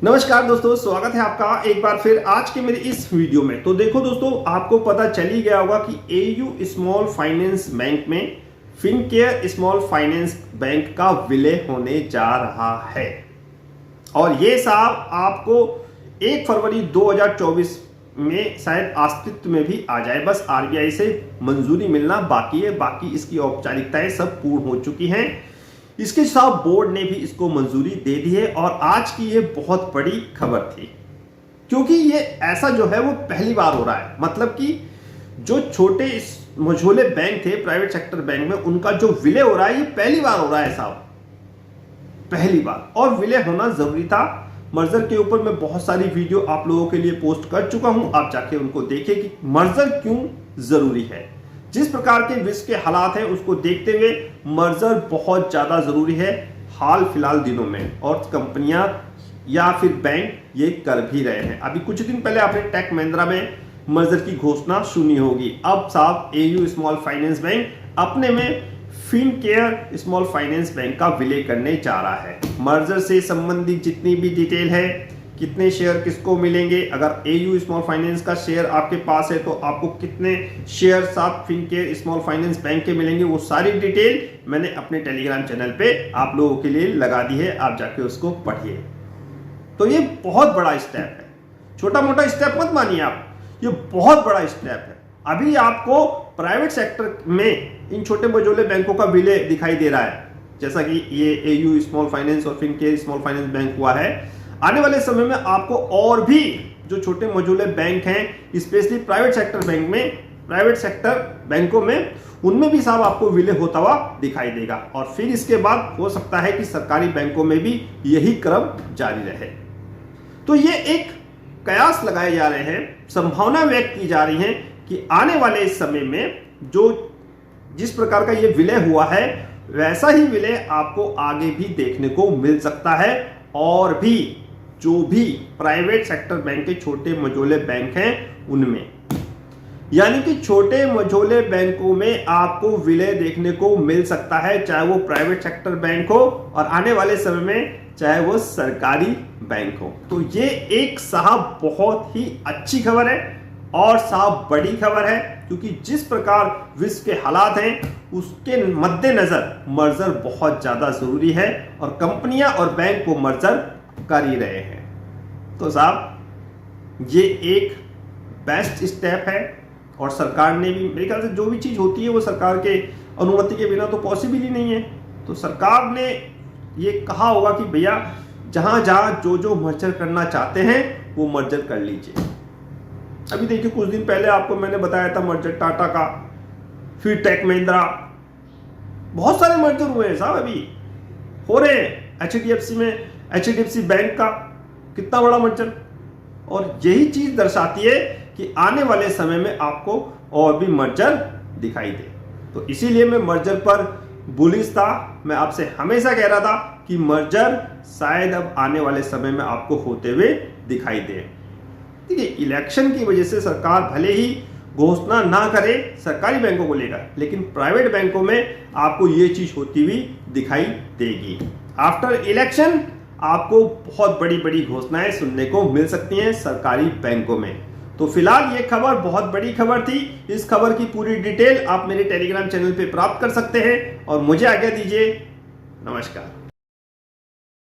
नमस्कार दोस्तों, स्वागत है आपका एक बार फिर आज के मेरे इस वीडियो में। तो देखो दोस्तों, आपको पता चल ही गया होगा कि एयू स्मॉल फाइनेंस बैंक में फिनकेयर स्मॉल फाइनेंस बैंक का विलय होने जा रहा है और ये साहब आपको 1 फरवरी 2024 में शायद अस्तित्व में भी आ जाए। बस आरबीआई से मंजूरी मिलना बाकी है, बाकी इसकी औपचारिकताएं सब पूर्ण हो चुकी हैं। इसके साथ बोर्ड ने भी इसको मंजूरी दे दी है और आज की ये बहुत बड़ी खबर थी क्योंकि ये ऐसा जो है वो पहली बार हो रहा है। मतलब कि जो छोटे मझोले बैंक थे प्राइवेट सेक्टर बैंक में, उनका जो विलय हो रहा है ये पहली बार हो रहा है साहब, पहली बार। और विलय होना जरूरी था। मर्जर के ऊपर मैं बहुत सारी वीडियो आप लोगों के लिए पोस्ट कर चुका हूं, आप जाके उनको देखें कि मर्जर क्यों जरूरी है। जिस प्रकार के विश्व के हालात हैं उसको देखते हुए मर्जर बहुत ज्यादा जरूरी है हाल फिलहाल दिनों में, और कंपनियां या फिर बैंक ये कर भी रहे हैं। अभी कुछ दिन पहले आपने टेक महिंद्रा में मर्जर की घोषणा सुनी होगी। अब साहब एयू स्मॉल फाइनेंस बैंक अपने में फिनकेयर स्मॉल फाइनेंस बैंक का विलय करने जा रहा है। मर्जर से संबंधित जितनी भी डिटेल है, कितने शेयर किसको मिलेंगे, अगर एयू स्मॉल फाइनेंस का शेयर आपके पास है तो आपको कितने शेयर साथ फिनकेयर स्मॉल फाइनेंस बैंक के मिलेंगे, वो सारी डिटेल मैंने अपने टेलीग्राम चैनल पे आप लोगों के लिए लगा दी है। आप जाके उसको पढ़िए। तो ये बहुत बड़ा स्टेप है, छोटा मोटा स्टेप मत मानिए आप, ये बहुत बड़ा स्टेप है। अभी आपको प्राइवेट सेक्टर में इन छोटे मझोले बैंकों का विलय दिखाई दे रहा है, जैसा कि ये एयू स्मॉल फाइनेंस और फिनकेयर स्मॉल फाइनेंस बैंक हुआ है। आने वाले समय में आपको और भी जो छोटे मझोले बैंक हैं, स्पेशली प्राइवेट सेक्टर बैंक में, प्राइवेट सेक्टर बैंकों में, उनमें भी साहब आपको विलय होता हुआ दिखाई देगा। और फिर इसके बाद हो सकता है कि सरकारी बैंकों में भी यही क्रम जारी रहे। तो ये एक कयास लगाए जा रहे हैं, संभावना व्यक्त की जा रही है कि आने वाले इस समय में जिस प्रकार का ये विलय हुआ है वैसा ही विलय आपको आगे भी देखने को मिल सकता है। और भी जो भी प्राइवेट सेक्टर बैंक के छोटे मझोले बैंक हैं उनमें, यानी कि छोटे मझोले बैंकों में आपको विलय देखने को मिल सकता है, चाहे वो प्राइवेट सेक्टर बैंक हो और आने वाले समय में चाहे वो सरकारी बैंक हो। तो ये एक साहब बहुत ही अच्छी खबर है और साहब बड़ी खबर है, क्योंकि जिस प्रकार विश्व के हालात हैं उसके मद्देनजर मर्जर बहुत ज्यादा जरूरी है और कंपनियां और बैंक को मर्जर कर ही रहे हैं। तो साहब ये एक बेस्ट स्टेप है और सरकार ने भी, मेरे ख्याल से जो भी चीज होती है वो सरकार के अनुमति के बिना तो पॉसिबल ही नहीं है। तो सरकार ने ये कहा होगा कि भैया जहां जहां जो मर्जर करना चाहते हैं वो मर्जर कर लीजिए। अभी देखिए, कुछ दिन पहले आपको मैंने बताया था मर्जर टाटा का, फिर टेक महिंद्रा, बहुत सारे मर्जर हुए हैं साहब, अभी हो रहे हैं। एचडीएफसी में एचडीएफसी बैंक का कितना बड़ा मर्जर, और यही चीज दर्शाती है कि आने वाले समय में आपको और भी मर्जर दिखाई दे। तो इसीलिए मैं मर्जर पर बुलिश था। मैं आपसे हमेशा कह रहा था कि मर्जर शायद अब आने वाले समय में आपको होते हुए दिखाई दे। देखिए, इलेक्शन की वजह से सरकार भले ही घोषणा ना करे सरकारी बैंकों को लेकर, लेकिन प्राइवेट बैंकों में आपको ये चीज होती हुई दिखाई देगी। आफ्टर इलेक्शन आपको बहुत बड़ी बड़ी घोषणाएं सुनने को मिल सकती हैं सरकारी बैंकों में। तो फिलहाल ये खबर बहुत बड़ी खबर थी। इस खबर की पूरी डिटेल आप मेरे टेलीग्राम चैनल पे प्राप्त कर सकते हैं और मुझे आज्ञा दीजिए। नमस्कार।